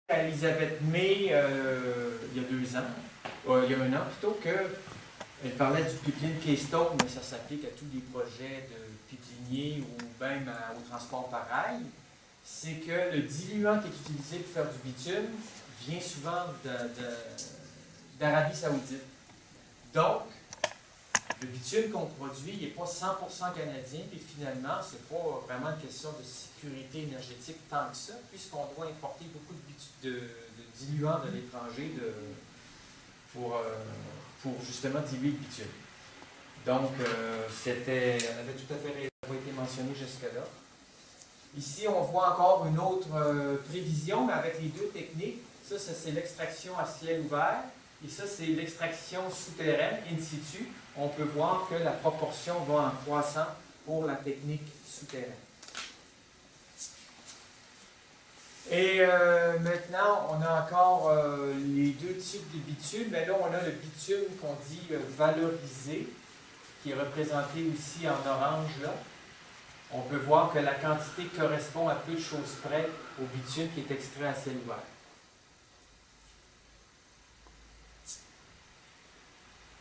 à Elisabeth May il y a 2 ans, il y a 1 an plutôt, qu'elle parlait du pipeline Keystone, mais ça s'applique à tous les projets de pipeliniers ou même au transport par rail. C'est que le diluant qui est utilisé pour faire du bitume vient souvent d'Arabie Saoudite. Donc, le bitume qu'on produit, il n'est pas 100% canadien, puis finalement, ce n'est pas vraiment une question de sécurité énergétique tant que ça, puisqu'on doit importer beaucoup de diluants de l'étranger pour justement diluer le bitume. Donc, elle avait tout à fait raison, ça n'a pas été mentionné jusque-là. Ici, on voit encore une autre prévision, mais avec les deux techniques. Ça c'est l'extraction à ciel ouvert. Et ça, c'est l'extraction souterraine, in situ. On peut voir que la proportion va en croissant pour la technique souterraine. Et maintenant, on a encore les deux types de bitume. Mais là, on a le bitume qu'on dit valorisé, qui est représenté aussi en orange là. On peut voir que la quantité correspond à peu de choses près au bitume qui est extrait à ciel ouvert.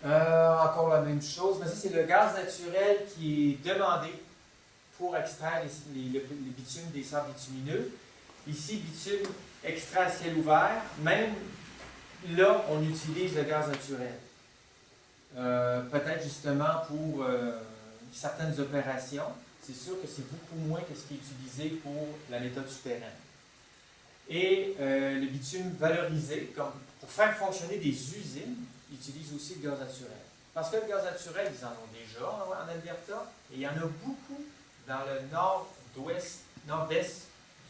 Encore la même chose, mais ça c'est le gaz naturel qui est demandé pour extraire les bitumes des sables bitumineux. Ici, bitume extrait à ciel ouvert, même là, on utilise le gaz naturel. Peut-être justement pour certaines opérations. C'est sûr que c'est beaucoup moins que ce qui est utilisé pour la méthode souterraine. Et le bitume valorisé, comme pour faire fonctionner des usines, utilise aussi le gaz naturel. Parce que le gaz naturel, ils en ont déjà en Alberta, et il y en a beaucoup dans le nord-est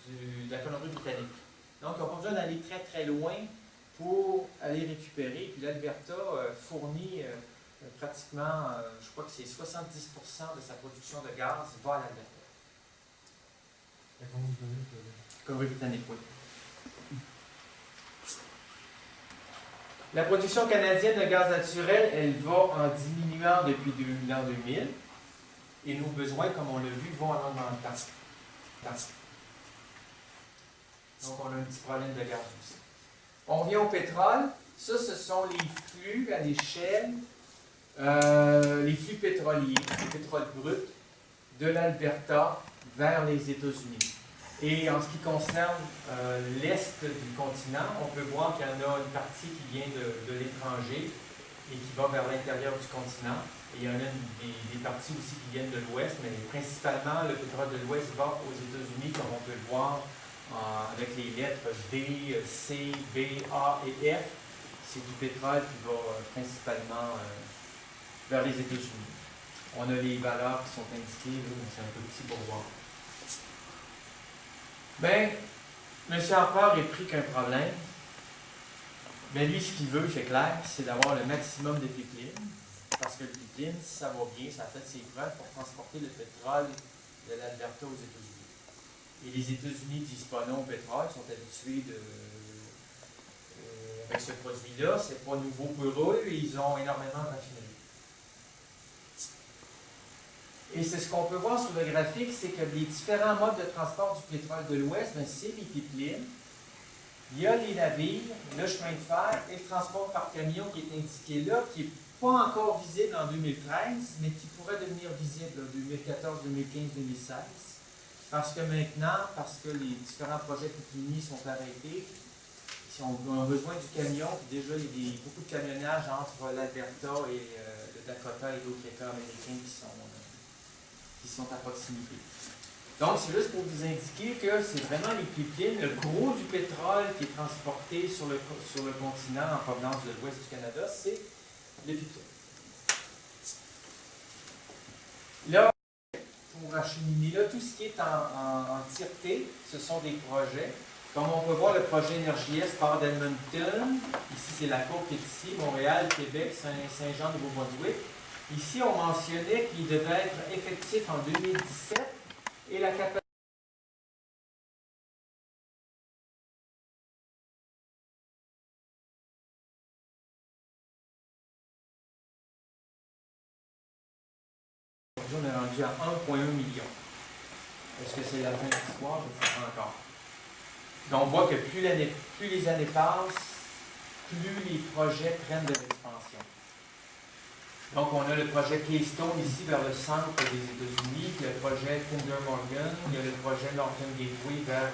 de la Colombie-Britannique. Donc, ils n'ont pas besoin d'aller très très loin pour aller récupérer. Puis l'Alberta fournit pratiquement, je crois que c'est 70% de sa production de gaz va à l'Alberta. La Colombie-Britannique, Colombie-Britannique, oui. La production canadienne de gaz naturel, elle va en diminuant depuis l'an 2000 et nos besoins, comme on l'a vu, vont en augmentant. Donc, on a un petit problème de gaz aussi. On revient au pétrole. Ça, ce sont les flux à l'échelle, les flux pétroliers, le pétrole brut, de l'Alberta vers les États-Unis. Et en ce qui concerne l'est du continent, on peut voir qu'il y en a une partie qui vient de l'étranger et qui va vers l'intérieur du continent. Et il y en a des parties aussi qui viennent de l'ouest, mais principalement le pétrole de l'ouest va aux États-Unis, comme on peut le voir avec les lettres D, C, B, A et F. C'est du pétrole qui va principalement vers les États-Unis. On a les valeurs qui sont indiquées, là, mais c'est un peu petit pour voir. Bien, M. Harper est pris qu'un problème. Mais lui, ce qu'il veut, c'est clair, c'est d'avoir le maximum de pipelines. Parce que le pipeline, ça va bien, ça a fait ses preuves pour transporter le pétrole de l'Alberta aux États-Unis. Et les États-Unis ne disent pas non au pétrole, ils sont habitués avec ce produit-là. C'est pas nouveau pour eux, ils ont énormément de raffineries. Et c'est ce qu'on peut voir sur le graphique, c'est que les différents modes de transport du pétrole de l'Ouest, c'est les pipelines. Il y a les navires, le chemin de fer et le transport par camion qui est indiqué là, qui n'est pas encore visible en 2013, mais qui pourrait devenir visible en 2014, 2015, 2016. Parce que maintenant, parce que les différents projets pipeliniers sont arrêtés, si on a besoin du camion, puis déjà il y a beaucoup de camionnage entre l'Alberta et le Dakota et d'autres États américains qui sont à proximité. Donc, c'est juste pour vous indiquer que c'est vraiment les pipelines, le gros du pétrole qui est transporté sur le continent en provenance de l'ouest du Canada, c'est les pipelines. Là, pour acheminer, là, tout ce qui est en tireté, ce sont des projets. Comme on peut voir, le projet Énergie-Est part d'Edmonton. Ici, c'est la côte qui est ici, Montréal, Québec, Saint-Jean, Nouveau-Brunswick. Ici, on mentionnait qu'il devait être effectif en 2017 et la capacité on est rendu à 1,1 million. Est-ce que c'est la fin de l'histoire? Je ne sais pas encore. Donc, on voit que plus les années passent, plus les projets prennent de l'expansion. Donc, on a le projet Keystone ici vers le centre des États-Unis, puis le projet Kinder Morgan, il y a le projet Northern Gateway vers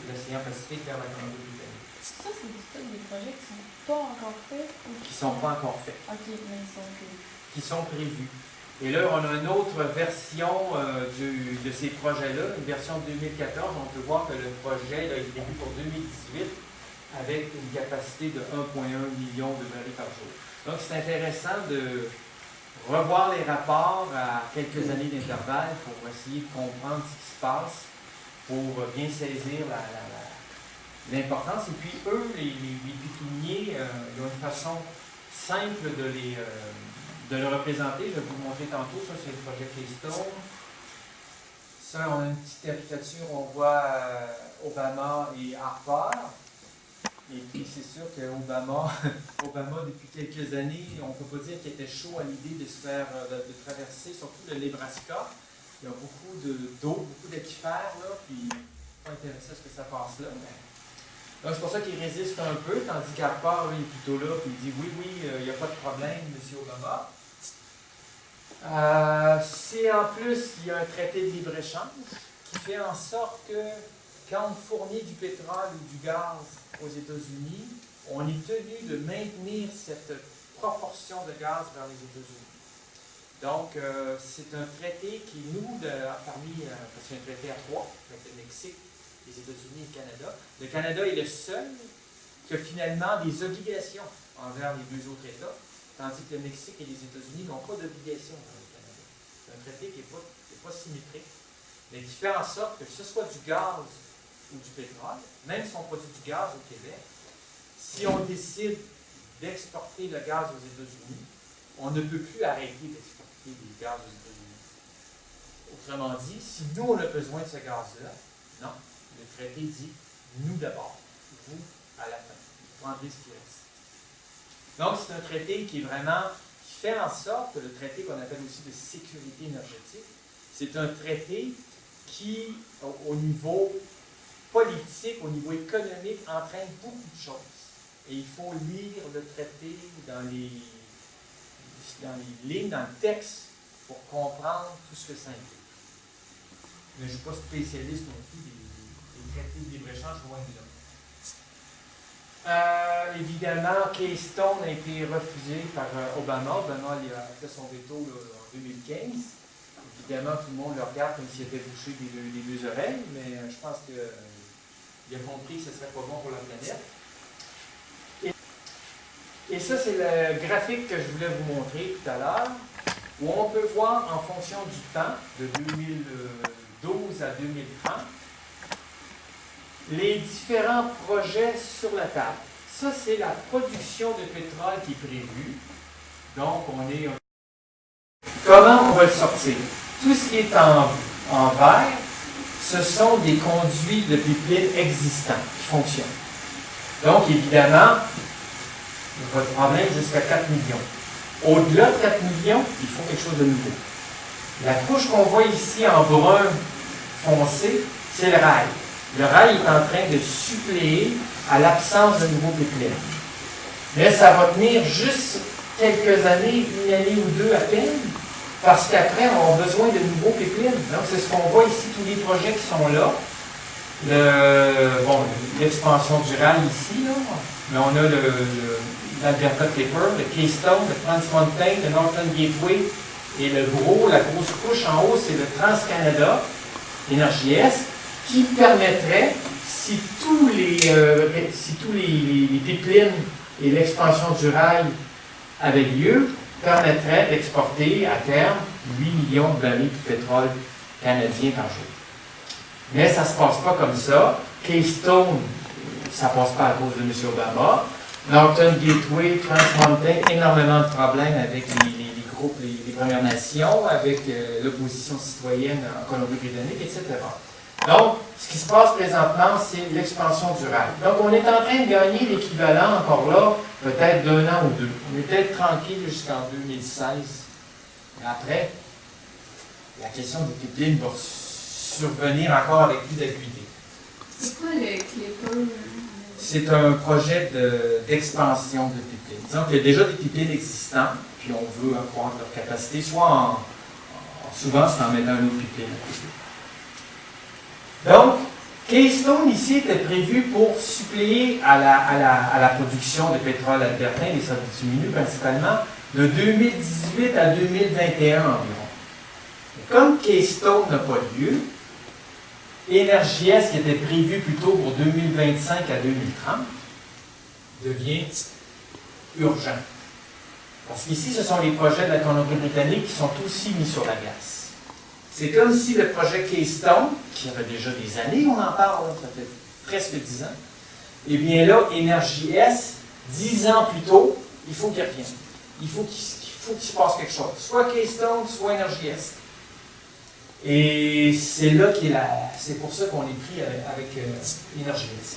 l'océan Pacifique, vers la Colombie-Britannique. Ça, c'est tous des projets qui sont pas encore faits? Ou Qui ne sont pas encore faits. OK, mais ils sont faits. Qui sont prévus. Et là, on a une autre version de ces projets-là, une version 2014. On peut voir que le projet là, est prévu pour 2018 avec une capacité de 1,1 million de barils par jour. Donc, c'est intéressant de revoir les rapports à quelques années d'intervalle pour essayer de comprendre ce qui se passe, pour bien saisir l'importance. Et puis, eux, les pécuniers, ils ont une façon simple de le représenter. Je vais vous montrer tantôt. Ça, c'est le projet Keystone. Ça, on a une petite caricature. On voit Obama et Harper. Et puis, c'est sûr qu'Obama, depuis quelques années, on ne peut pas dire qu'il était chaud à l'idée de traverser, surtout le Nebraska. Il y a beaucoup d'eau, beaucoup d'aquifères, là, puis pas intéressé à ce que ça passe là. Mais... Donc, c'est pour ça qu'il résiste un peu, tandis qu'Harper, lui, est plutôt là, puis il dit oui, il n'y a pas de problème, M. Obama. C'est en plus, il y a un traité de libre-échange qui fait en sorte que quand on fournit du pétrole ou du gaz aux États-Unis, on est tenu de maintenir cette proportion de gaz vers les États-Unis. Donc, c'est un traité qui nous, parce qu'il y a un traité à trois, avec le Mexique, les États-Unis et le Canada. Le Canada est le seul qui a finalement des obligations envers les deux autres États, tandis que le Mexique et les États-Unis n'ont pas d'obligations envers le Canada. C'est un traité qui n'est pas symétrique, mais qui fait en sorte que ce soit du gaz ou du pétrole, même si on produit du gaz au Québec, si on décide d'exporter le gaz aux États-Unis, on ne peut plus arrêter d'exporter du gaz aux États-Unis. Autrement dit, si nous on a besoin de ce gaz-là, non, le traité dit nous d'abord, vous à la fin. Vous prendrez ce qui reste. Donc, c'est un traité qui fait en sorte que le traité qu'on appelle aussi de sécurité énergétique, c'est un traité qui, au niveau politique, au niveau économique, entraîne beaucoup de choses. Et il faut lire le traité dans les lignes, dans le texte, pour comprendre tout ce que ça implique. Mais je ne suis pas spécialiste non plus des traités de libre-échange, loin de là. Évidemment, Keystone a été refusé par Obama. Obama il a fait son veto là, en 2015. Évidemment, tout le monde le regarde comme s'il était bouché des deux oreilles, mais je pense qu'il a compris que ce ne serait pas bon pour la planète. Et ça, c'est le graphique que je voulais vous montrer tout à l'heure, où on peut voir en fonction du temps, de 2012 à 2030, les différents projets sur la table. Ça, c'est la production de pétrole qui est prévue. Donc, comment on va le sortir? Tout ce qui est en vert, ce sont des conduits de pipeline existants qui fonctionnent. Donc, évidemment, votre problème jusqu'à 4 millions. Au-delà de 4 millions, il faut quelque chose de nouveau. La couche qu'on voit ici en brun foncé, c'est le rail. Le rail est en train de suppléer à l'absence de nouveaux pipelines. Mais ça va tenir juste quelques années, une année ou deux à peine, parce qu'après, on a besoin de nouveaux pipelines. Donc, c'est ce qu'on voit ici, tous les projets qui sont là. L'expansion du rail ici, là. Mais on a l'Alberta Clipper, le Keystone, le Trans Mountain, le Northern Gateway, et la grosse couche en haut, c'est le Trans-Canada, Énergie-Est, qui permettrait, si tous les pipelines et l'expansion du rail avaient lieu, permettrait d'exporter à terme 8 millions de barils de pétrole canadien par jour. Mais ça ne se passe pas comme ça. Keystone, ça ne passe pas à cause de M. Obama. Northern Gateway, Trans Mountain, énormément de problèmes avec les groupes, les Premières Nations, avec l'opposition citoyenne en Colombie-Britannique, etc. Donc, ce qui se passe présentement, c'est l'expansion du rail. Donc, on est en train de gagner l'équivalent, encore là, peut-être d'un an ou deux. On est peut-être tranquille jusqu'en 2016. Mais après, la question des pipelines va survenir encore avec plus d'acuité. C'est quoi le Clipper? C'est un projet d'expansion de pipelines. Disons qu'il y a déjà des pipelines existants, puis on veut accroître leur capacité, soit souvent c'est en mettant un autre pipeline à côté. Donc, Keystone ici était prévu pour suppléer à la production de pétrole albertain, des sables bitumineux principalement, de 2018 à 2021 environ. Et comme Keystone n'a pas lieu, Énergie-Est, qui était prévu plutôt pour 2025 à 2030, devient urgent. Parce qu'ici, ce sont les projets de la Colombie-Britannique qui sont aussi mis sur la glace. C'est comme si le projet Keystone, qui avait déjà des années, on en parle, ça fait presque 10 ans, et bien là, Énergie-Est, 10 ans plus tôt, il faut qu'il revienne. Il faut qu'il se passe quelque chose. Soit Keystone, soit Énergie-Est. Et c'est là c'est pour ça qu'on est pris avec Énergie-Est.